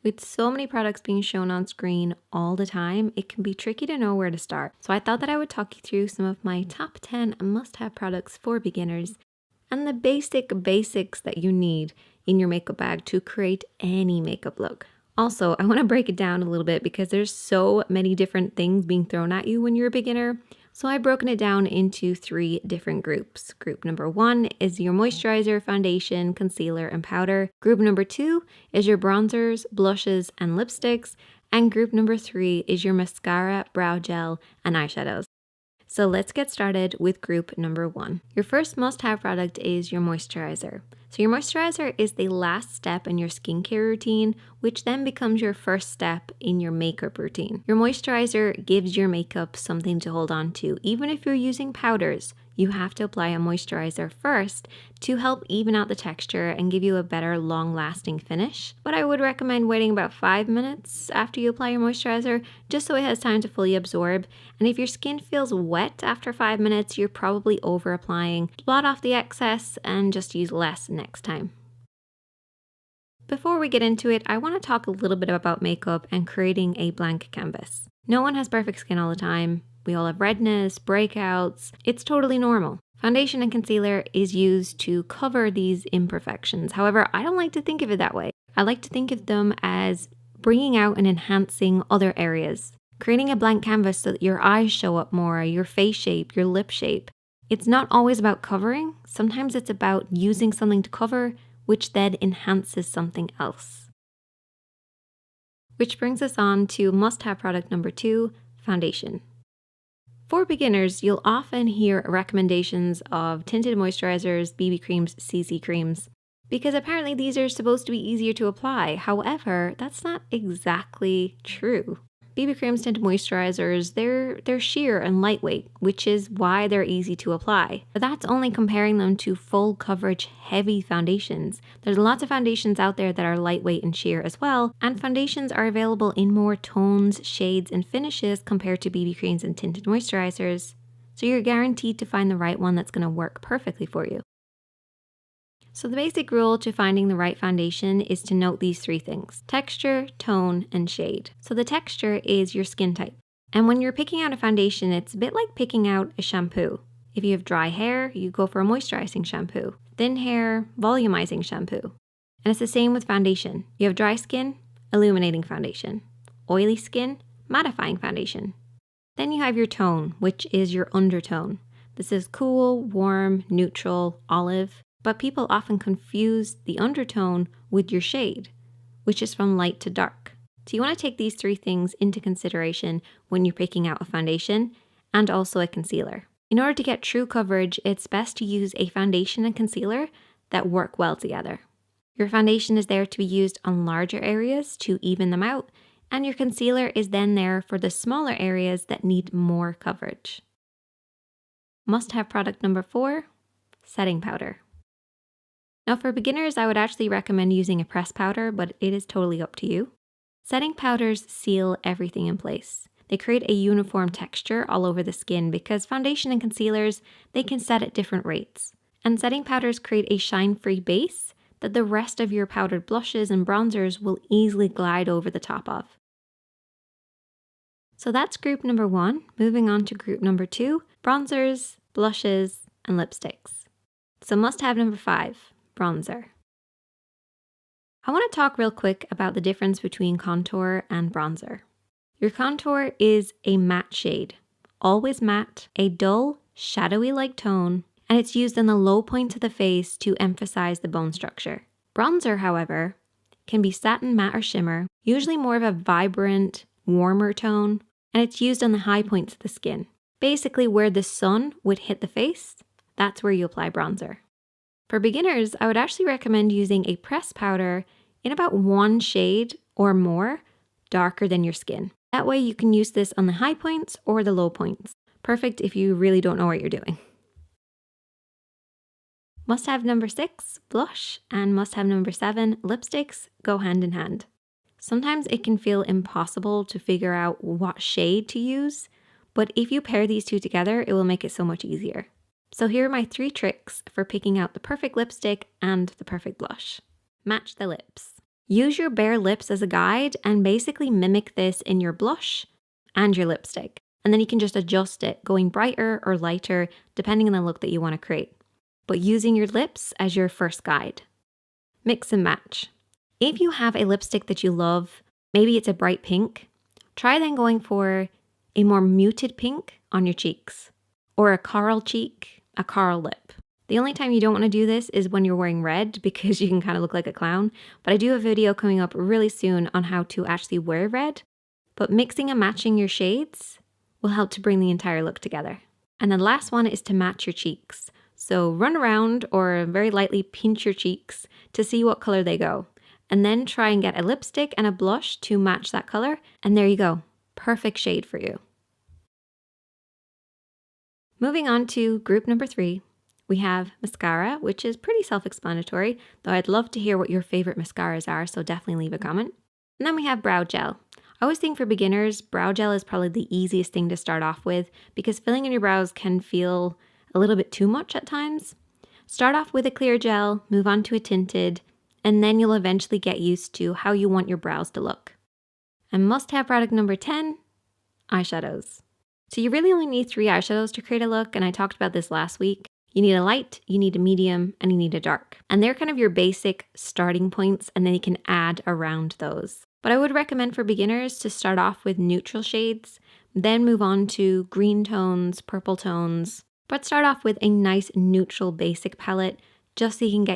With so many products being shown on screen all the time, it can be tricky to know where to start. So I thought that I would talk you through some of my top 10 must-have products for beginners and the basics that you need in your makeup bag to create any makeup look. Also, I want to break it down a little bit because there's so many different things being thrown at you when you're a beginner. So I've broken it down into 3 different groups. Group number 1 is your moisturizer, foundation, concealer, and powder. Group number 2 is your bronzers, blushes, and lipsticks. And group number 3 is your mascara, brow gel, and eyeshadows. So let's get started with group number 1. Your first must-have product is your moisturizer. So your moisturizer is the last step in your skincare routine, which then becomes your first step in your makeup routine. Your moisturizer gives your makeup something to hold on to. Even if you're using powders, you have to apply a moisturizer first to help even out the texture and give you a better long-lasting finish. But I would recommend waiting about 5 minutes after you apply your moisturizer just so it has time to fully absorb. And if your skin feels wet after 5 minutes, you're probably over-applying. Blot off the excess and just use less next time. Before we get into it, I want to talk a little bit about makeup and creating a blank canvas. No one has perfect skin all the time. We all have redness, breakouts. It's totally normal. Foundation and concealer is used to cover these imperfections. However, I don't like to think of it that way. I like to think of them as bringing out and enhancing other areas. Creating a blank canvas so that your eyes show up more, your face shape, your lip shape. It's not always about covering. Sometimes it's about using something to cover, which then enhances something else. Which brings us on to must-have product number 2, foundation. For beginners, you'll often hear recommendations of tinted moisturizers, BB creams, CC creams, because apparently these are supposed to be easier to apply. However, that's not exactly true. BB creams, tinted moisturizers, they're sheer and lightweight, which is why they're easy to apply. But that's only comparing them to full coverage heavy foundations. There's lots of foundations out there that are lightweight and sheer as well, and foundations are available in more tones, shades, and finishes compared to BB creams and tinted moisturizers. So you're guaranteed to find the right one that's going to work perfectly for you. So the basic rule to finding the right foundation is to note these 3 things: texture, tone, and shade. So the texture is your skin type. And when you're picking out a foundation, it's a bit like picking out a shampoo. If you have dry hair, you go for a moisturizing shampoo. Thin hair, volumizing shampoo. And it's the same with foundation. You have dry skin, illuminating foundation. Oily skin, mattifying foundation. Then you have your tone, which is your undertone. This is cool, warm, neutral, olive. But people often confuse the undertone with your shade, which is from light to dark. So you want to take these 3 things into consideration when you're picking out a foundation and also a concealer. In order to get true coverage, it's best to use a foundation and concealer that work well together. Your foundation is there to be used on larger areas to even them out, and your concealer is then there for the smaller areas that need more coverage. Must-have product number 4, setting powder. Now for beginners, I would actually recommend using a pressed powder, but it is totally up to you. Setting powders seal everything in place. They create a uniform texture all over the skin because foundation and concealers, they can set at different rates. And setting powders create a shine-free base that the rest of your powdered blushes and bronzers will easily glide over the top of. So that's group number 1. Moving on to group number 2, bronzers, blushes, and lipsticks. So must-have number 5. Bronzer. I want to talk real quick about the difference between contour and bronzer. Your contour is a matte shade, always matte, a dull, shadowy-like tone, and it's used in the low points of the face to emphasize the bone structure. Bronzer, however, can be satin matte or shimmer, usually more of a vibrant, warmer tone, and it's used on the high points of the skin. Basically where the sun would hit the face, that's where you apply bronzer. For beginners, I would actually recommend using a pressed powder in about 1 shade or more darker than your skin. That way you can use this on the high points or the low points. Perfect if you really don't know what you're doing. Must-have number 6, blush, and must-have number 7, lipsticks, go hand in hand. Sometimes it can feel impossible to figure out what shade to use, but if you pair these 2 together, it will make it so much easier. So here are my 3 tricks for picking out the perfect lipstick and the perfect blush. Match the lips. Use your bare lips as a guide and basically mimic this in your blush and your lipstick. And then you can just adjust it, going brighter or lighter, depending on the look that you want to create. But using your lips as your first guide. Mix and match. If you have a lipstick that you love, maybe it's a bright pink, try then going for a more muted pink on your cheeks, or a coral cheek, a coral lip. The only time you don't want to do this is when you're wearing red because you can kind of look like a clown, but I do have a video coming up really soon on how to actually wear red. But mixing and matching your shades will help to bring the entire look together. And the last one is to match your cheeks. So run around or very lightly pinch your cheeks to see what color they go. And then try and get a lipstick and a blush to match that color. And there you go. Perfect shade for you. Moving on to group number 3, we have mascara, which is pretty self-explanatory, though I'd love to hear what your favorite mascaras are, so definitely leave a comment. And then we have brow gel. I always think for beginners, brow gel is probably the easiest thing to start off with because filling in your brows can feel a little bit too much at times. Start off with a clear gel, move on to a tinted, and then you'll eventually get used to how you want your brows to look. And must-have product number 10, eyeshadows. So you really only need 3 eyeshadows to create a look, and I talked about this last week. You need a light, you need a medium, and you need a dark. And they're kind of your basic starting points, and then you can add around those. But I would recommend for beginners to start off with neutral shades, then move on to green tones, purple tones, but start off with a nice neutral basic palette just so you can get